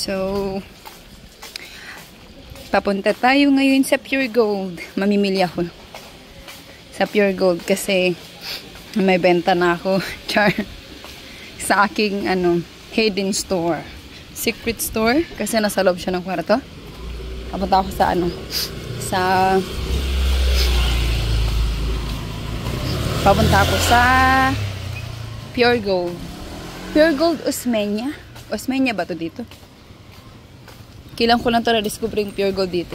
So, papunta tayo ngayon sa Pure Gold. Mamimili ako sa Pure Gold kasi may benta na ako. Char. Sa aking hidden store. Secret store. Kasi nasa loob siya ng kwarto. Papunta ako papunta ako sa Pure Gold. Pure Gold Osmeña. Osmeña ba to dito? Kailan ko lang to na-discover yung Pure Gold dito.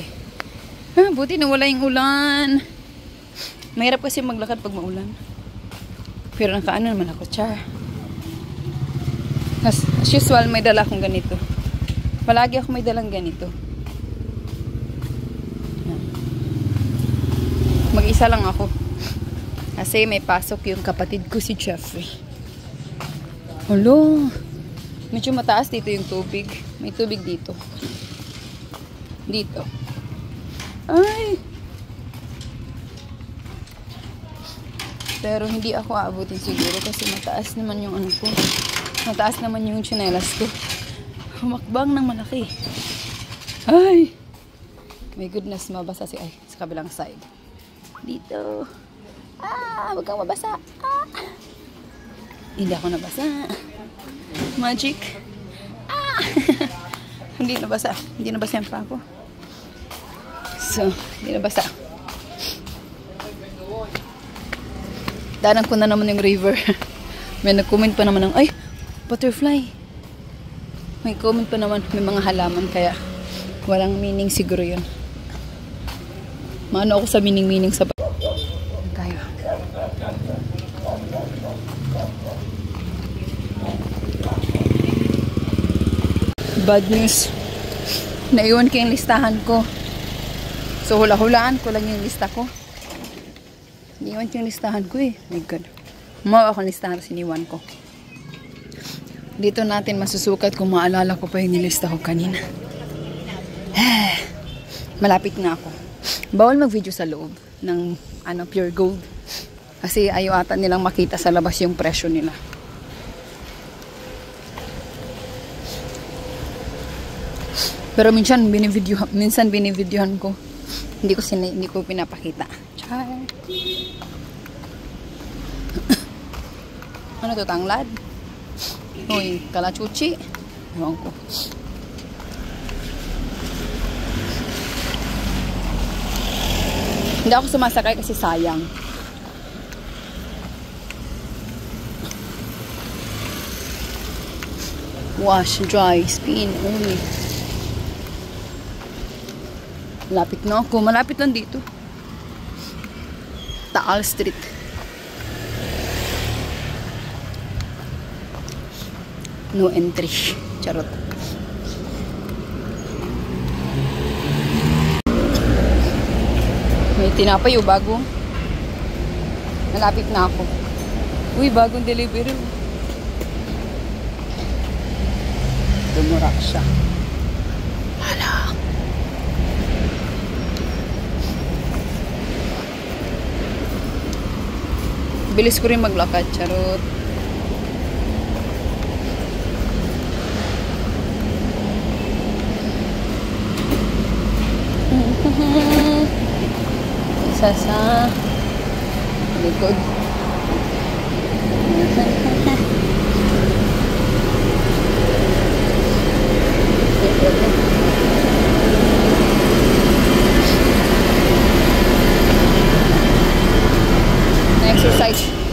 Buti na wala yung ulan. Mahirap kasi maglakad pag maulan. Pero nakaano naman ako, char. As usual, may dala akong ganito. Palagi ako may dalang ganito. Mag-isa lang ako. Kasi may pasok yung kapatid ko si Jeffrey. Hello. Medyo mataas dito yung tubig. May tubig dito. Dito. Ay. Pero hindi ako aabutin siguro kasi mataas naman yung ko. Mataas naman yung tsinelas ko. Humakbang ng malaki. Ay. My goodness, mabasa sa kabilang side. Dito. Huwag kang mabasa. Hindi ako nabasa. Magic. Hindi nabasa. Hindi nabasa yung pa ako. So, hindi nabasa. Danan ko na naman yung river. May nag-comment pa naman ng, ay, butterfly. May comment pa naman, may mga halaman, kaya walang meaning siguro yun. Maano ako sa meaning sa tayo. Bad news. Naiwan ko yung listahan ko. So, hula-hulaan ko lang yung lista ko. Naiwan ko yung listahan ko eh. My God. Mawa akong listahan kasi iniwan ko. Dito natin masusukat kung maalala ko pa yung nilista ko kanina. Malapit na ako. Bawal mag-video sa loob ng Pure Gold. Kasi ayaw ata nilang makita sa labas yung presyo nila. Pero minsan binividyohan ko. Hindi ko pinapakita. Char. Ano to, tanglad? Uy, kalachuchi. Ewan ko. Hindi ako sumasakay kasi sayang. Wash, dry, spin, only. Malapit na ako. Malapit lang dito. Taal Street. No entry. Charot. May tinapay o bago. Malapit na ako. Uy, bagong delivery. Dumura siya. Hala. Bilis ko rin maglakad. Charot. Isa sa likod.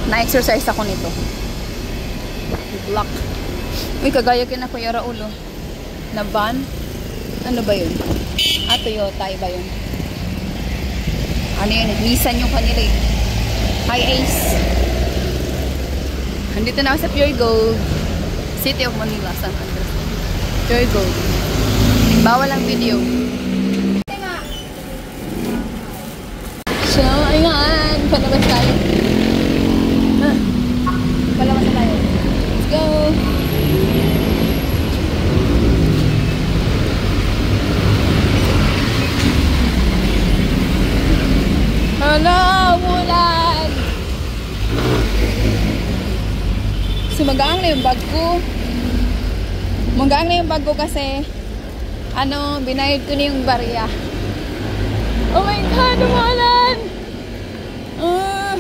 Na-exercise ako nito. Block. Uy, kagaya kina Kuya Raul. Na van. Ano ba yun? Toyota ba yun? Ano yun? Nissan yung kanila eh. Hi Ace. Andito na ako sa Pure Gold. City of Manila, San Andres. Pure Gold. Bawal ang video. So, ayan. Palabas tayo. Palabas tayo. Let's go. Hala, ulan. Sumagaan na yung bag ko. Magaang na yung bag ko kasi Ano, binayad ko na yung barya. Oh my God, umulan! Oh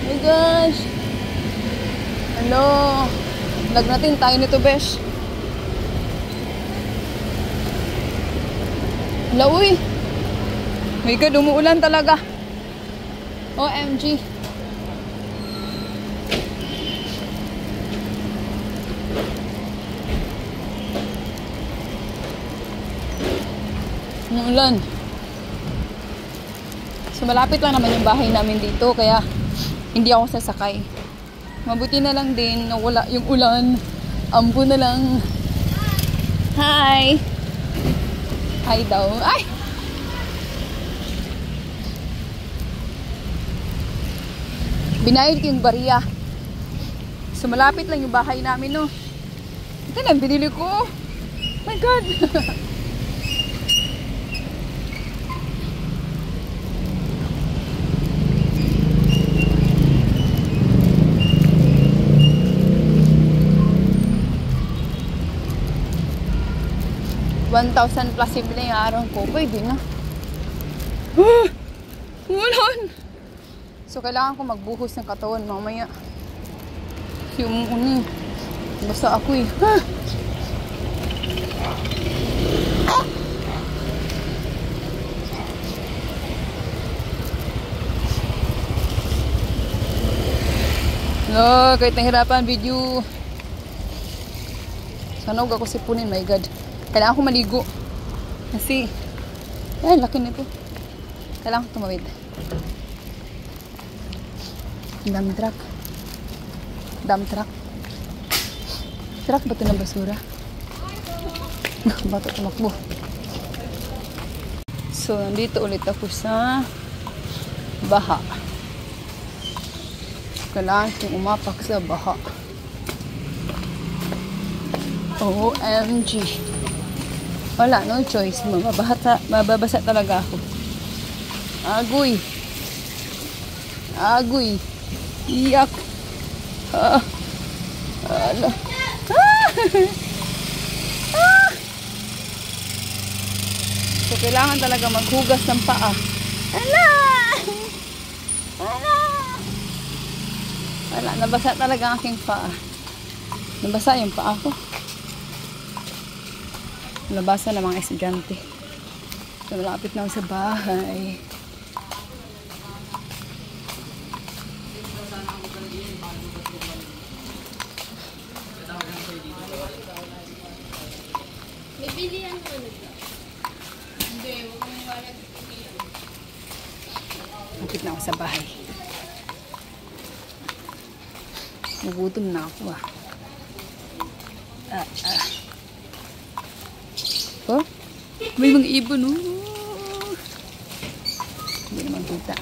my gosh. Hello. Vlog natin tayo nito, besh. Hello, uy. My God, umuulan talaga. OMG. Umuulan. So, malapit lang naman yung bahay namin dito, kaya hindi ako sasakay. Mabuti na lang din na wala yung ulan. Ambo na lang. Hi! Hi daw. Ay! Binayad ko yung barya. So, malapit lang yung bahay namin, no? Ito na, binili ko. Oh my God! $1,000 plus yung binayaran ko. Pwede na. Ulan! So, kailangan ko magbuhos ng katawan mamaya. Kasi umuuni. Basta ako eh. No, kahit nahirapan video. Sana huwag ako sipunin, my God. Kailangan ko maligo. Kasi, ay, laki nito. Kailangan ko tumawid. Dump truck. Dump truck. Truck ba ito ng basura? Bato tumakbo. So, nandito ulit ako sa baha. Kailangan kong umapak sa baha. OMG. Wala, no choice. Mababasa talaga ako. Agoy. Agoy. Iyak. Ala. So, kailangan talaga maghugas ng paa. Ala! Ala! Wala, nabasa talaga ang aking paa. Nabasa yung paa ko. Nabasa ng mga estudyante. So, malapit na ako sa bahay. Bibilihan ko nito. Hindi, huwag mong walag. Malapit na ako sa bahay. Nagutom na ako ah. Oh, may mga ibon oh. Hindi naman kita.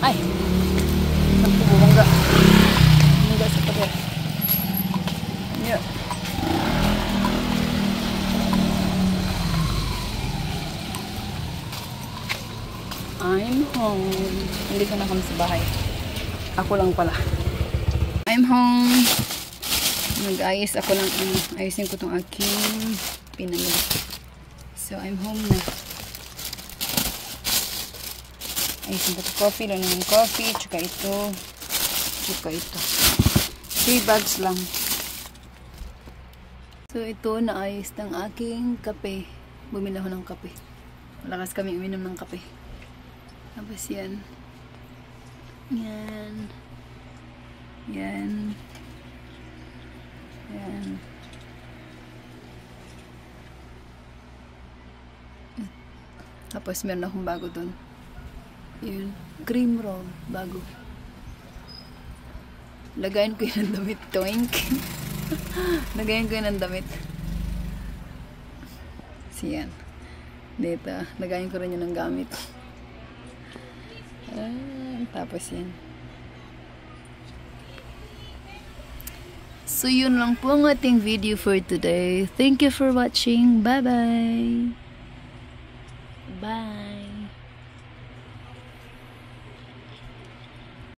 Ay, bumangga. Bumangga sa pader. Yeah. I'm home. Hindi ko na kami sa bahay. Ako lang pala. I'm home. Nag-ayos ako lang. Ayusin ko itong aking pinamili. So, I'm home na. Ayusin ko ito coffee. Lang yung coffee. Tsaka ito. Tsaka ito. 3 bags lang. So, ito naayos ng aking kape. Bumili ako ng kape. Malakas kami uminom ng kape. Tapos yan. Yan. Yan. Yan. Tapos meron akong bago dun. Yun. Cream roll. Bago. Lagayin ko yun ng damit. Toink. Lagayin ko yun ng damit. Siyan. Dito. Lagayin ko rin yun ng gamit. Tapos yan. So yun lang po ang ating video for today. Thank you for watching. Bye-bye. Bye.